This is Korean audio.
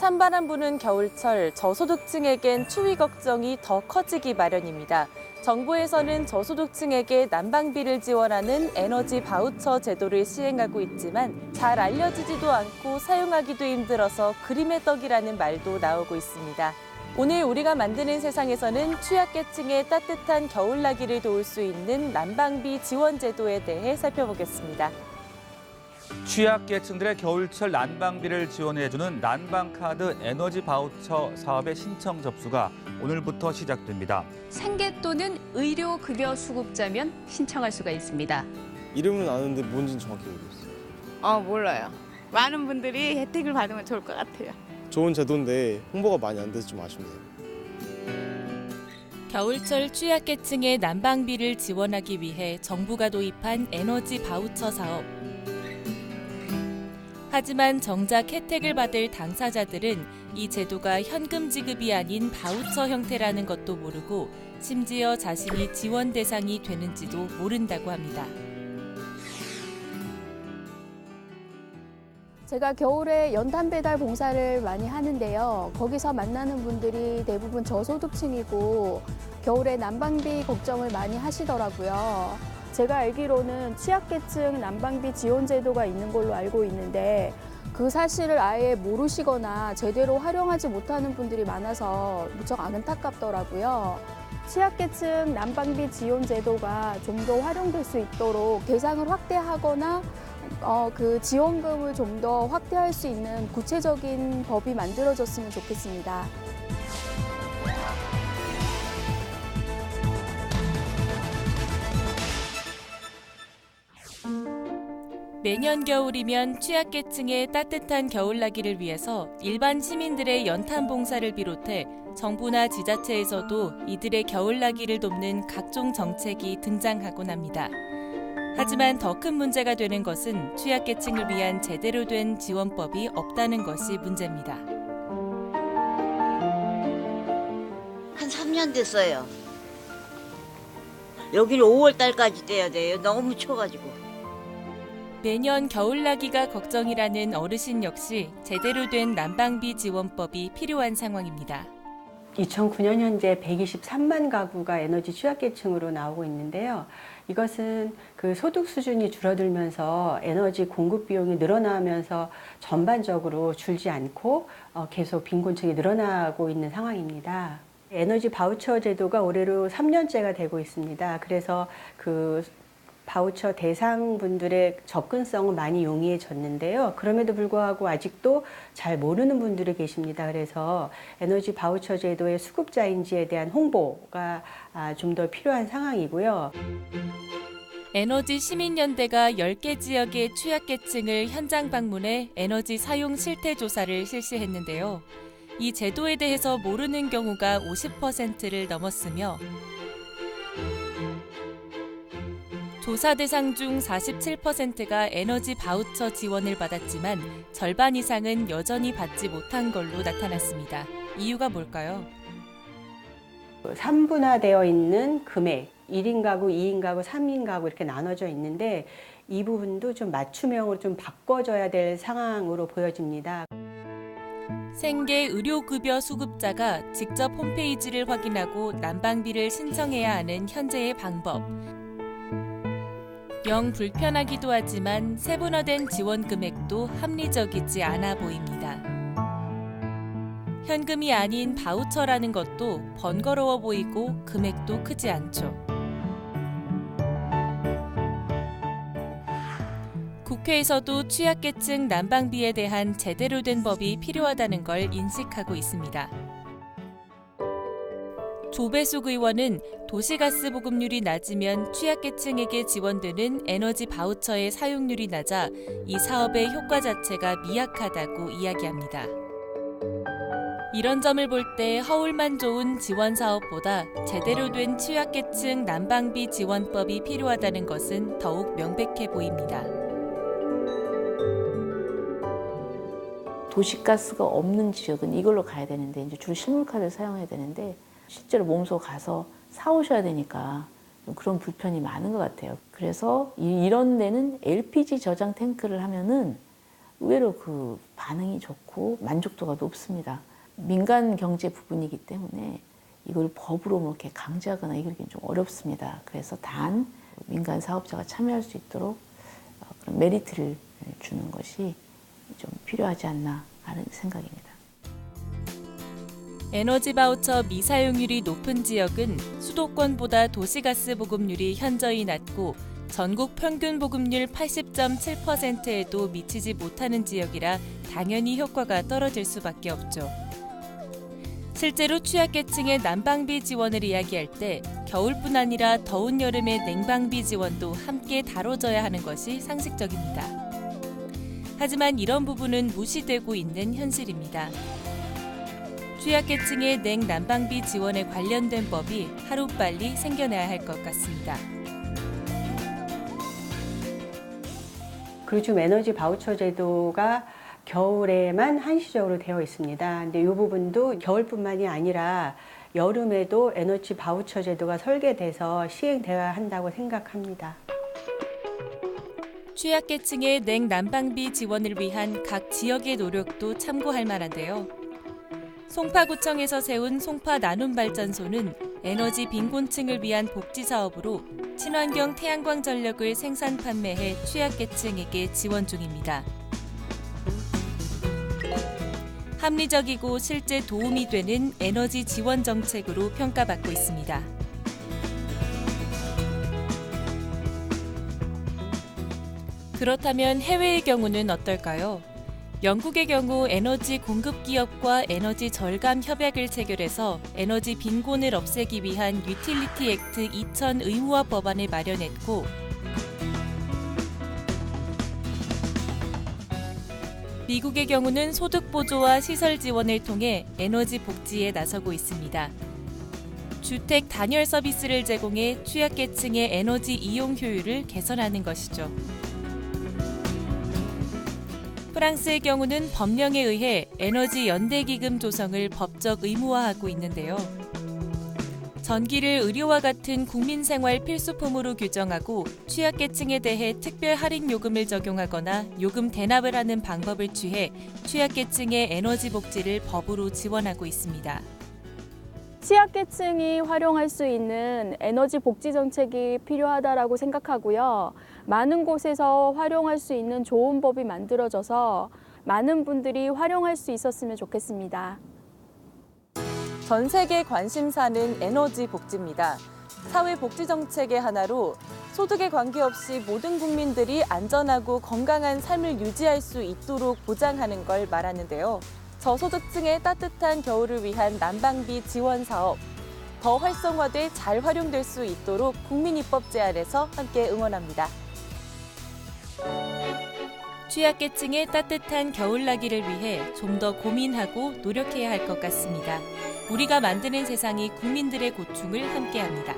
찬바람 부는 겨울철 저소득층에겐 추위 걱정이 더 커지기 마련입니다. 정부에서는 저소득층에게 난방비를 지원하는 에너지 바우처 제도를 시행하고 있지만 잘 알려지지도 않고 사용하기도 힘들어서 그림의 떡이라는 말도 나오고 있습니다. 오늘 우리가 만드는 세상에서는 취약계층의 따뜻한 겨울나기를 도울 수 있는 난방비 지원 제도에 대해 살펴보겠습니다. 취약계층들의 겨울철 난방비를 지원해주는 난방카드 에너지 바우처 사업의 신청 접수가 오늘부터 시작됩니다. 생계 또는 의료급여 수급자면 신청할 수가 있습니다. 이름은 아는데 뭔지는 정확히 모르겠어요. 몰라요. 많은 분들이 혜택을 받으면 좋을 것 같아요. 좋은 제도인데 홍보가 많이 안 돼서 좀 아쉽네요. 겨울철 취약계층의 난방비를 지원하기 위해 정부가 도입한 에너지 바우처 사업. 하지만 정작 혜택을 받을 당사자들은 이 제도가 현금 지급이 아닌 바우처 형태라는 것도 모르고 심지어 자신이 지원 대상이 되는지도 모른다고 합니다. 제가 겨울에 연탄 배달 봉사를 많이 하는데요. 거기서 만나는 분들이 대부분 저소득층이고 겨울에 난방비 걱정을 많이 하시더라고요. 제가 알기로는 취약계층 난방비 지원 제도가 있는 걸로 알고 있는데 그 사실을 아예 모르시거나 제대로 활용하지 못하는 분들이 많아서 무척 안타깝더라고요. 취약계층 난방비 지원 제도가 좀 더 활용될 수 있도록 대상을 확대하거나 그 지원금을 좀 더 확대할 수 있는 구체적인 법이 만들어졌으면 좋겠습니다. 매년 겨울이면 취약계층의 따뜻한 겨울나기를 위해서 일반 시민들의 연탄 봉사를 비롯해 정부나 지자체에서도 이들의 겨울나기를 돕는 각종 정책이 등장하곤 합니다. 하지만 더 큰 문제가 되는 것은 취약계층을 위한 제대로 된 지원법이 없다는 것이 문제입니다. 한 3년 됐어요. 여기는 5월 달까지 떼야 돼요. 너무 추워가지고. 매년 겨울나기가 걱정이라는 어르신 역시 제대로 된 난방비 지원법이 필요한 상황입니다. 2009년 현재 123만 가구가 에너지 취약계층으로 나오고 있는데요. 이것은 그 소득 수준이 줄어들면서 에너지 공급 비용이 늘어나면서 전반적으로 줄지 않고 계속 빈곤층이 늘어나고 있는 상황입니다. 에너지 바우처 제도가 올해로 3년째가 되고 있습니다. 그래서 그 바우처 대상분들의 접근성은 많이 용이해졌는데요. 그럼에도 불구하고 아직도 잘 모르는 분들이 계십니다. 그래서 에너지 바우처 제도의 수급자인지에 대한 홍보가 좀 더 필요한 상황이고요. 에너지 시민연대가 10개 지역의 취약계층을 현장 방문해 에너지 사용 실태 조사를 실시했는데요. 이 제도에 대해서 모르는 경우가 50%를 넘었으며 조사 대상 중 47%가 에너지 바우처 지원을 받았지만 절반 이상은 여전히 받지 못한 걸로 나타났습니다. 이유가 뭘까요? 3분화되어 있는 금액, 1인 가구, 2인 가구, 3인 가구 이렇게 나눠져 있는데 이 부분도 좀 맞춤형으로 좀 바꿔줘야 될 상황으로 보여집니다. 생계 의료급여 수급자가 직접 홈페이지를 확인하고 난방비를 신청해야 하는 현재의 방법. 영 불편하기도 하지만 세분화된 지원 금액도 합리적이지 않아 보입니다. 현금이 아닌 바우처라는 것도 번거로워 보이고 금액도 크지 않죠. 국회에서도 취약계층 난방비에 대한 제대로 된 법이 필요하다는 걸 인식하고 있습니다. 조배숙 의원은 도시가스 보급률이 낮으면 취약계층에게 지원되는 에너지 바우처의 사용률이 낮아 이 사업의 효과 자체가 미약하다고 이야기합니다. 이런 점을 볼 때 허울만 좋은 지원 사업보다 제대로 된 취약계층 난방비 지원법이 필요하다는 것은 더욱 명백해 보입니다. 도시가스가 없는 지역은 이걸로 가야 되는데 이제 주로 실물카드를 사용해야 되는데 실제로 몸소 가서 사오셔야 되니까 그런 불편이 많은 것 같아요. 그래서 이런 데는 LPG 저장 탱크를 하면은 의외로 그 반응이 좋고 만족도가 높습니다. 민간 경제 부분이기 때문에 이걸 법으로 뭐 이렇게 강제하거나 이러기는 좀 어렵습니다. 그래서 단 민간 사업자가 참여할 수 있도록 그런 메리트를 주는 것이 좀 필요하지 않나 하는 생각입니다. 에너지 바우처 미사용률이 높은 지역은 수도권보다 도시가스 보급률이 현저히 낮고 전국 평균 보급률 80.7%에도 미치지 못하는 지역이라 당연히 효과가 떨어질 수밖에 없죠. 실제로 취약계층의 난방비 지원을 이야기할 때 겨울뿐 아니라 더운 여름의 냉방비 지원도 함께 다뤄져야 하는 것이 상식적입니다. 하지만 이런 부분은 무시되고 있는 현실입니다. 취약계층의 냉난방비 지원에 관련된 법이 하루빨리 생겨나야 할 것 같습니다. 그리고 지금 에너지 바우처 제도가 겨울에만 한시적으로 되어 있습니다. 근데 이 부분도 겨울뿐만이 아니라 여름에도 에너지 바우처 제도가 설계돼서 시행되어야 한다고 생각합니다. 취약계층의 냉난방비 지원을 위한 각 지역의 노력도 참고할 만한데요. 송파구청에서 세운 송파 나눔발전소는 에너지 빈곤층을 위한 복지사업으로 친환경 태양광 전력을 생산 판매해 취약계층에게 지원 중입니다. 합리적이고 실제 도움이 되는 에너지 지원 정책으로 평가받고 있습니다. 그렇다면 해외의 경우는 어떨까요? 영국의 경우 에너지 공급 기업과 에너지 절감 협약을 체결해서 에너지 빈곤을 없애기 위한 유틸리티 액트 2000 의무화 법안을 마련했고 미국의 경우는 소득 보조와 시설 지원을 통해 에너지 복지에 나서고 있습니다. 주택 단열 서비스를 제공해 취약계층의 에너지 이용 효율을 개선하는 것이죠. 프랑스의 경우는 법령에 의해 에너지 연대기금 조성을 법적 의무화하고 있는데요. 전기를 의료와 같은 국민생활 필수품으로 규정하고 취약계층에 대해 특별 할인 요금을 적용하거나 요금 대납을 하는 방법을 취해 취약계층의 에너지 복지를 법으로 지원하고 있습니다. 취약계층이 활용할 수 있는 에너지 복지 정책이 필요하다라고 생각하고요. 많은 곳에서 활용할 수 있는 좋은 법이 만들어져서 많은 분들이 활용할 수 있었으면 좋겠습니다. 전 세계 관심사는 에너지 복지입니다. 사회 복지 정책의 하나로 소득에 관계없이 모든 국민들이 안전하고 건강한 삶을 유지할 수 있도록 보장하는 걸 말하는데요. 저소득층의 따뜻한 겨울을 위한 난방비 지원 사업, 더 활성화돼 잘 활용될 수 있도록 국민입법 제안에서 함께 응원합니다. 취약계층의 따뜻한 겨울나기를 위해 좀 더 고민하고 노력해야 할 것 같습니다. 우리가 만드는 세상이 국민들의 고충을 함께합니다.